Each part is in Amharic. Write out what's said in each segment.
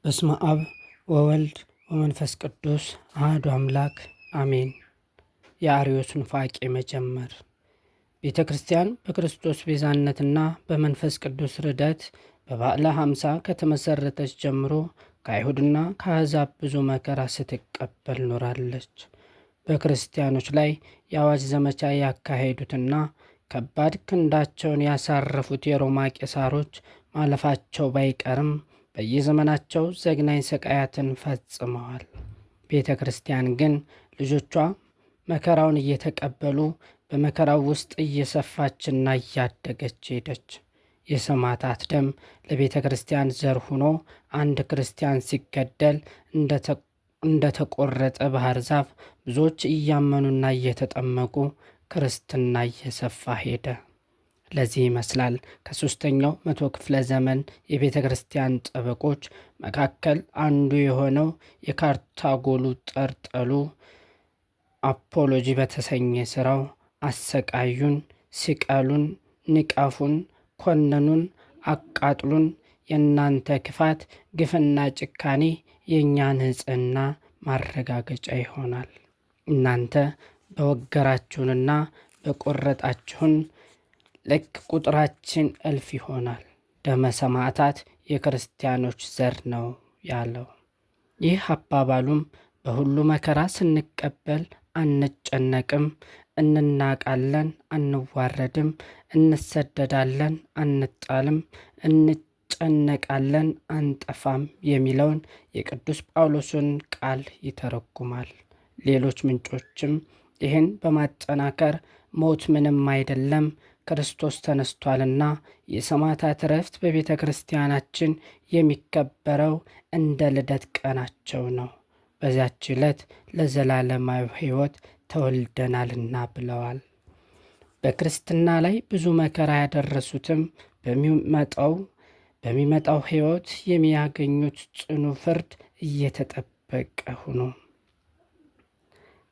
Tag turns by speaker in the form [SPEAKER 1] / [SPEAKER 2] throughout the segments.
[SPEAKER 1] በስመ አብ ወወልድ ወመንፈስ ቅዱስ አሐዱ አምላክ አሜን። የአርዮስ ኑፋቄ መጀመር። ቤተ ክርስቲያን በክርስቶስ ቤዛነትና በመንፈስ ቅዱስ ርደት በበዓለ ሃምሳ ከተመሠረተች ጀምሮ ከአይሁድና ከአሕዛብ ብዙ መከራ ስትቀበል ኖራለች። በክርስቲያኖች ላይ የአዋጅ ዘመቻ ያካሄዱትና ከባድ ክንዳቸውን ያሳረፉት የሮማ ቄሳሮች ማለፋቸው ባይቀርም በየዘመናቸው ዘግናኝ ስቃያትን ፈጽመዋል። ቤተ ክርስቲያን ግን ልጆቿ መከራውን እየተቀበሉ በመከራው ውስጥ እየሰፋችና እያደገች ሄደች። የሰማዕታት ደም ለቤተ ክርስቲያን ዘር ሆኖ አንድ ክርስቲያን ሲገደል እንደተቆረጠ ባህር ዛፍ ብዙዎች እያመኑና እየተጠመቁ ክርስትና እየሰፋ ሄደ። ለዚህ ይመስላል ከ3ኛው መቶ ክፍለ ዘመን የቤተ ክርስቲያን ጠበቆች መካከል አንዱ የሆነው የካርታጎሉ ጠርጠሉ አፖሎጂ በተሰኘ ሥራው አሰቃዩን፣ ስቀሉን፣ ንቀፉን፣ ኮነኑን፣ አቃጥሉን፣ የእናንተ ክፋት፣ ግፍና ጭካኔ የእኛ ንጽሕና ማረጋገጫ ይሆናል። እናንተ በወገራችሁንና በቆረጣችሁን ልክ ቁጥራችን እልፍ ይሆናል። ደመ ሰማዕታት የክርስቲያኖች ዘር ነው ያለው። ይህ አባባሉም በሁሉ መከራ ስንቀበል አንጨነቅም፣ እንናቃለን፣ አንዋረድም፣ እንሰደዳለን፣ አንጣልም፣ እንጨነቃለን፣ አንጠፋም የሚለውን የቅዱስ ጳውሎስን ቃል ይተረጉማል። ሌሎች ምንጮችም ይህን በማጠናከር ሞት ምንም አይደለም፣ ክርስቶስ ተነስቷልና የሰማዕታት ዕረፍት በቤተ ክርስቲያናችን የሚከበረው እንደ ልደት ቀናቸው ነው፣ በዚያች ዕለት ለዘላለማዊ ሕይወት ተወልደናልና ብለዋል። በክርስትና ላይ ብዙ መከራ ያደረሱትም በሚመጣው ሕይወት የሚያገኙት ጽኑ ፍርድ እየተጠበቀ ሆኖ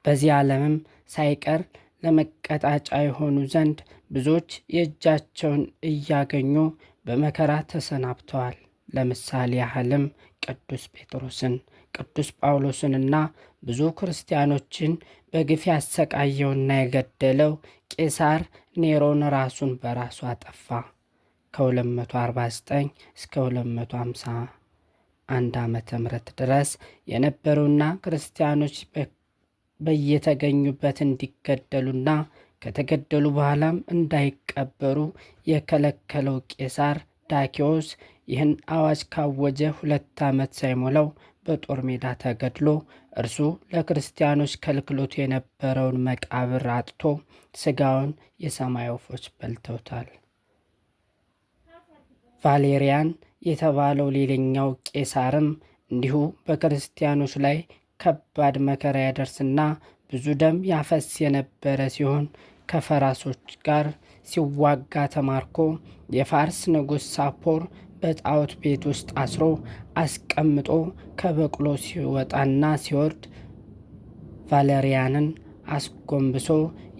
[SPEAKER 1] በዚህ ዓለምም ሳይቀር ለመቀጣጫ የሆኑ ዘንድ ብዙዎች የእጃቸውን እያገኙ በመከራ ተሰናብተዋል። ለምሳሌ ያህልም ቅዱስ ጴጥሮስን፣ ቅዱስ ጳውሎስንና ብዙ ክርስቲያኖችን በግፍ ያሰቃየውና የገደለው ቄሳር ኔሮን ራሱን በራሱ አጠፋ። ከ249 እስከ 251 ዓመተ ምህረት ድረስ የነበሩና ክርስቲያኖች በየተገኙበት እንዲገደሉና ከተገደሉ በኋላም እንዳይቀበሩ የከለከለው ቄሳር ዳኪዎስ ይህን አዋጅ ካወጀ 2 ዓመት ሳይሞላው በጦር ሜዳ ተገድሎ እርሱ ለክርስቲያኖች ከልክሎት የነበረውን መቃብር አጥቶ ስጋውን የሰማይ ወፎች በልተውታል። ቫሌሪያን የተባለው ሌላኛው ቄሳርም እንዲሁ በክርስቲያኖች ላይ ከባድ መከራ ያደርስና ብዙ ደም ያፈስ የነበረ ሲሆን ከፈራሶች ጋር ሲዋጋ ተማርኮ የፋርስ ንጉሥ ሳፖር በጣዖት ቤት ውስጥ አስሮ አስቀምጦ ከበቅሎ ሲወጣና ሲወርድ ቫሌሪያንን አስጎንብሶ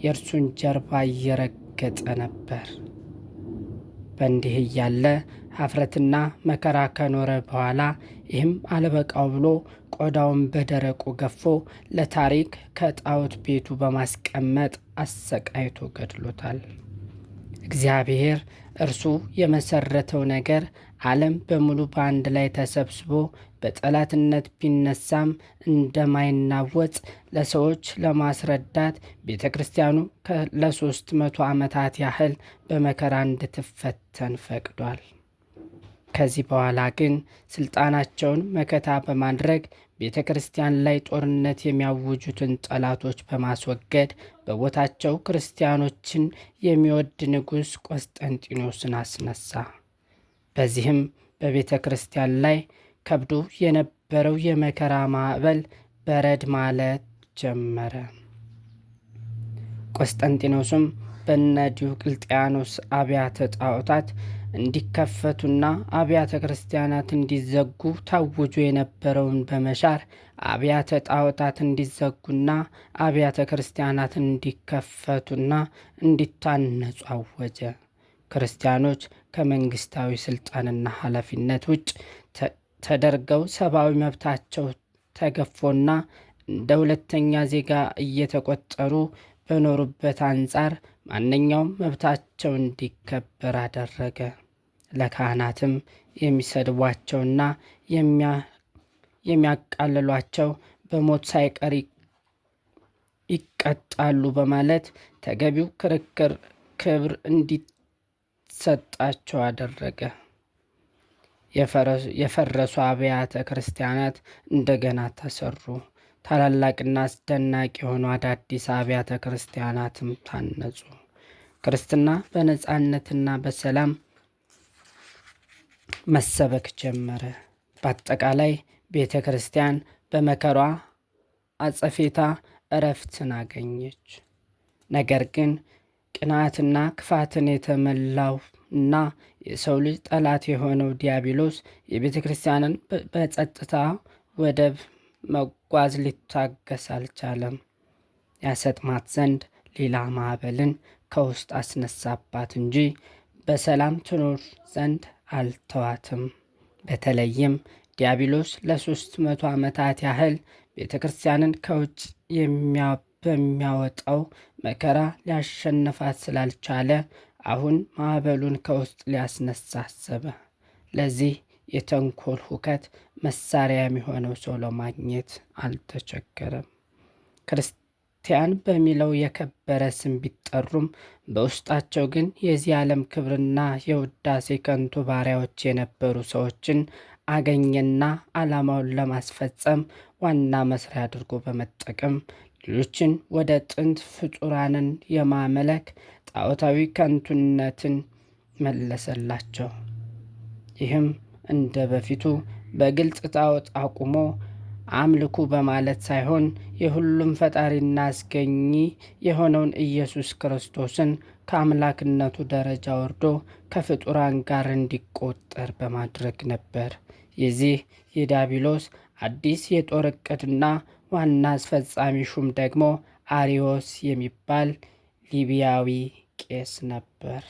[SPEAKER 1] የእርሱን ጀርባ እየረገጠ ነበር። በእንዲህ እያለ ኀፍረትና መከራ ከኖረ በኋላ ይህም አለበቃው ብሎ ቆዳውን በደረቁ ገፎ ለታሪክ ከጣዖት ቤቱ በማስቀመጥ አሰቃይቶ ገድሎታል። እግዚአብሔር እርሱ የመሰረተው ነገር ዓለም በሙሉ በአንድ ላይ ተሰብስቦ በጠላትነት ቢነሳም እንደማይናወጽ ለሰዎች ለማስረዳት ቤተ ክርስቲያኑ ለ300 ዓመታት ያህል በመከራ እንድትፈተን ፈቅዷል። ከዚህ በኋላ ግን ስልጣናቸውን መከታ በማድረግ ቤተ ክርስቲያን ላይ ጦርነት የሚያውጁትን ጠላቶች በማስወገድ በቦታቸው ክርስቲያኖችን የሚወድ ንጉሥ ቆስጠንጢኖስን አስነሳ። በዚህም በቤተ ክርስቲያን ላይ ከብዶ የነበረው የመከራ ማዕበል በረድ ማለት ጀመረ። ቆስጠንጢኖስም በነ ዲዮቅልጥያኖስ አብያተ ጣዖታት እንዲከፈቱና አብያተ ክርስቲያናት እንዲዘጉ ታውጆ የነበረውን በመሻር አብያተ ጣዖታት እንዲዘጉና አብያተ ክርስቲያናት እንዲከፈቱና እንዲታነጹ አወጀ። ክርስቲያኖች ከመንግስታዊ ስልጣንና ኃላፊነት ውጭ ተደርገው ሰብአዊ መብታቸው ተገፎና እንደ ሁለተኛ ዜጋ እየተቆጠሩ በኖሩበት አንጻር ማንኛውም መብታቸው እንዲከበር አደረገ። ለካህናትም የሚሰድቧቸውና የሚያቃልሏቸው በሞት ሳይቀር ይቀጣሉ በማለት ተገቢው ክብር እንዲሰጣቸው አደረገ። የፈረሱ አብያተ ክርስቲያናት እንደገና ተሰሩ። ታላላቅና አስደናቂ የሆኑ አዳዲስ አብያተ ክርስቲያናትም ታነጹ። ክርስትና በነፃነትና በሰላም መሰበክ ጀመረ። በአጠቃላይ ቤተ ክርስቲያን በመከሯ አጸፌታ እረፍትን አገኘች። ነገር ግን ቅንዓትና ክፋትን የተመላው እና የሰው ልጅ ጠላት የሆነው ዲያብሎስ የቤተ ክርስቲያንን በጸጥታ ወደብ መጓዝ ሊታገስ አልቻለም። ያሰጥማት ዘንድ ሌላ ማዕበልን ከውስጥ አስነሳባት እንጂ በሰላም ትኖር ዘንድ አልተዋትም። በተለይም ዲያብሎስ ለ300 ዓመታት ያህል ቤተ ክርስቲያንን ከውጭ በሚያወጣው መከራ ሊያሸንፋት ስላልቻለ አሁን ማዕበሉን ከውስጥ ሊያስነሳ አሰበ። ለዚህ የተንኮል ሁከት መሳሪያ የሚሆነው ሰው ለማግኘት አልተቸገረም። ክርስቲያን በሚለው የከበረ ስም ቢጠሩም በውስጣቸው ግን የዚህ ዓለም ክብርና የውዳሴ ከንቱ ባሪያዎች የነበሩ ሰዎችን አገኘና ዓላማውን ለማስፈጸም ዋና መስሪያ አድርጎ በመጠቀም ሌሎችን ወደ ጥንት ፍጡራንን የማመለክ ጣዖታዊ ከንቱነትን መለሰላቸው። ይህም እንደ በፊቱ በግልጽ ጣዖት አቁሞ አምልኩ በማለት ሳይሆን የሁሉም ፈጣሪና አስገኚ የሆነውን ኢየሱስ ክርስቶስን ከአምላክነቱ ደረጃ ወርዶ ከፍጡራን ጋር እንዲቆጠር በማድረግ ነበር። የዚህ የዲያብሎስ አዲስ የጦር ዕቅድና ዋና አስፈጻሚ ሹም ደግሞ አሪዮስ የሚባል ሊቢያዊ ቄስ ነበር።